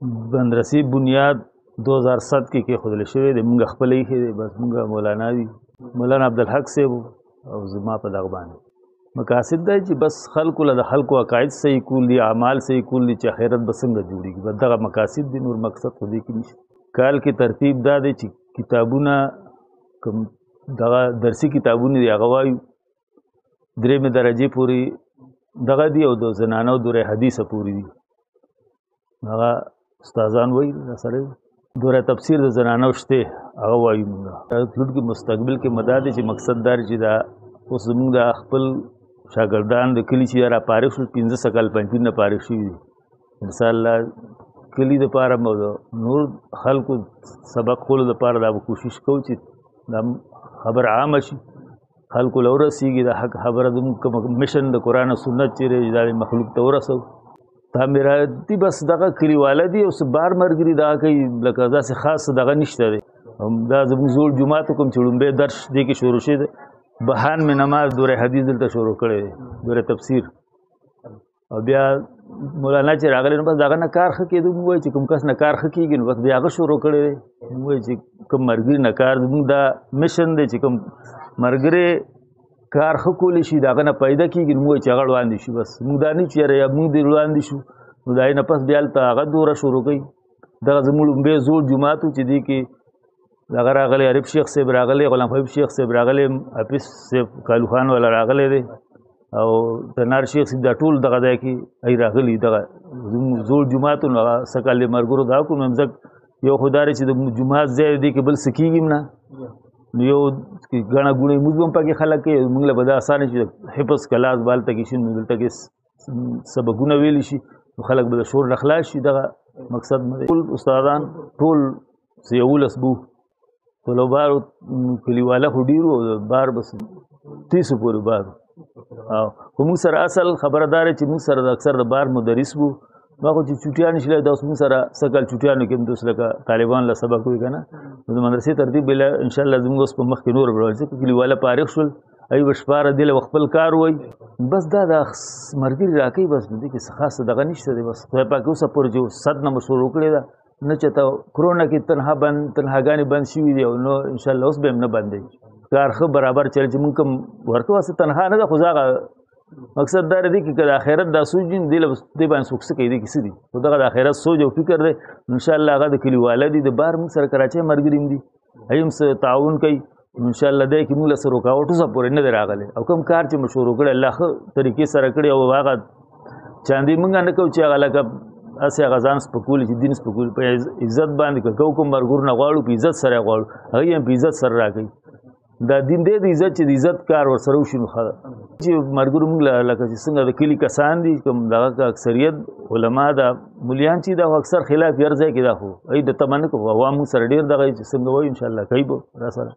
بندرسی بنیاد 2007 کې کېښودل شوی دی، موږ خپله ایښی دی. بس موږ مولانا دي، مولانا عبدالحق صاحب او زما په دغه باندې مقاصد دی چې بس خلکو له د خلکو عقاید صحیح کول دي، اعمال صحیح کول دي، چې آخرت به څنګه جوړېږي. بس دغه مقاصد دي، نور مقصد خو دې کې نشته. کال کې ترتیب دا دی چې کتابونه کوم دغه درسي کتابونه دي هغه وایو 3مې درجې پورې دغه دي، او د زنانو دوره حدیثه پورې دي. هغه استادان وایي سره دوره تفسیر د زنانو شته هغه وایو. موږ راتلونکي مستقبل کې مدار دی چې مقصد دار چې دا اوس زموږ د خپل شاګردان د کلي چې را فارغ شول 15 کال پنځپیر نه فارغ شوي دي، انشاءالله کلي دپاره نور خلکو سبق خولو دپاره دا به کوشش کوو چې دا خبر عامه شي، خلکو له ورسېږي د حق خبره. زموږ کوم مشن د قرآن او سنت چیرې دا مخلوق ته ورسوو. تعمیراتي بس دغه کلیواله دي، اوس بار ملګري دغه کوي لکه داسې خاص دغه نشته دی. دا زموږ زوړ جومات کوم چې لومبی درس دې کې شروع شوی دی، بهان مې نماز دوره حدیث دلته شروع کړی دی، دوره تفسیر. او بیا مولانا چې راغلی نو بس دغه نه کار ښه کېدو. موږ وایو چې کوم کس نه کار ښه کېږي نو بس بیا هغه شروع کړی دی. موږ وایو چې کوم ملګري نه کار زموږ دا مشن دی چې کوم ملګری کار ښه کولی شي د هغه نه پیدا کېږي نو موږ وایو چې هغه وړاندې شي. بس موږ دا نه چې یاره موږ دې وړاندې شو نو د هغې نه پس بیا هلته هغه دوره شروع کوي. دغه زموږ لومبی زوړ جومات و چې دې کې هغه راغلی عارف شیخ صاحب راغلی، غلام حبیب شیخ صاحب راغلی، حافظ صاحب کالو خان والا راغلی دی، او تنار شیخ صاحب دا ټول دغه ځای کې ای راغلي. دغه زموږ زوړ جومات و نو هغه سږ کال د ملګرو دا کړو نو ځکه یو خو دا دی چې د جومات ځای دی کې بل څه کېږي هم نه، نو یو ګڼه ګوڼه لمونځ به هم پکې خلک کوي. موږ له به دا اسانه چې حفظ کلاس به هلته کې شي نو دلته کې سبقونه ویلی شي نو خلک به د شور نه خلاص شي. دغه مقصد مې ټول استادان ټول 11 بو ټولو بار کلیواله خو ډېرو بار بس 30 پورې بار. او خو موږ سره اصل خبردار چې موږ سره د اکثر د بار مدرس بو. ما خو چې چوټیانې شلې دا اوس موږ سره څه کال چوټیانو کې هم دوس لکه طالبان له سبق وي که نه نو د مدرسې ترتیب بله انشاءالله زموږ اوس په مخکې نور به ځکه کلیواله فارغ شول ای به شپاره دې له خپل کار وایي. بس دا د ملګري راکوي بس دې کې څه خاصه دغه نشته دی. بس خدای پاک اوسه پورې چې 100 نه مو شروع کړې ده نه چې ته کرونا کې تنهاګانې بند شوي دي او نو انشاءالله اوس به هم نه بندوي. کار ښه برابر چلی چې مونږ کوم ورته واسه تنها نه ده خو هغه مقصد دا دی چې که د آخرت دا سوچ دي دې باندې څوک څه کوي دې کې څه دي خو دغه د آخرت سوچ او فکر دی. انشاءالله هغه د کلیواله دي د بار موږ سره کراچۍ ملګري هم دي هغوی هم څه تعاون کوي انشاءالله دی کې موږ له څه رکاوټ اوسه پورې نه دی راغلی. او کوم کار چې مو شروع کړی الله ښه طریقې سره کړي او هغه چاندي موږ نه کوو چې هغه لکه هسې هغه ځان سپکولي چې دین سپکولي په عزت باندې که کوم ملګرو نه غواړو په عزت سره یې غواړو هغوی هم په عزت سره راکوي. دا دین دی د عزت چې د عزت کار ورسره وشي نو ښه ده چې ملګرو موږ لکه چې څنګه د کلي کسان دي کوم دغه اکثریت علما دا ملیان چې دا اکثر خلاف هر ځای کې دا خو هغوی د تمه نه کوو عوام موږ سره ډېر دغه چې څنګه وایي انشاءالله کوي به را سره